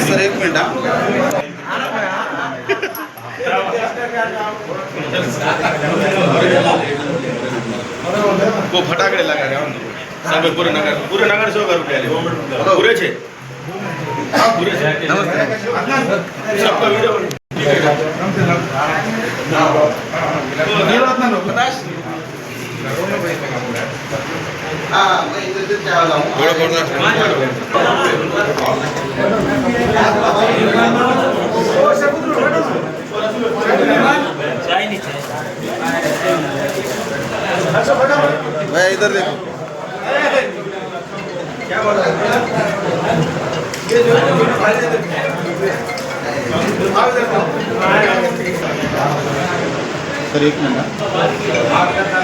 sir एक minute वो फटाकड़े लगा रहे सब पूरे नगर 100 रुपया पूरे छे हाँ पूरे सबका वीडियो भाई इधर देखो क्या बोल रहा है सर एक मिनट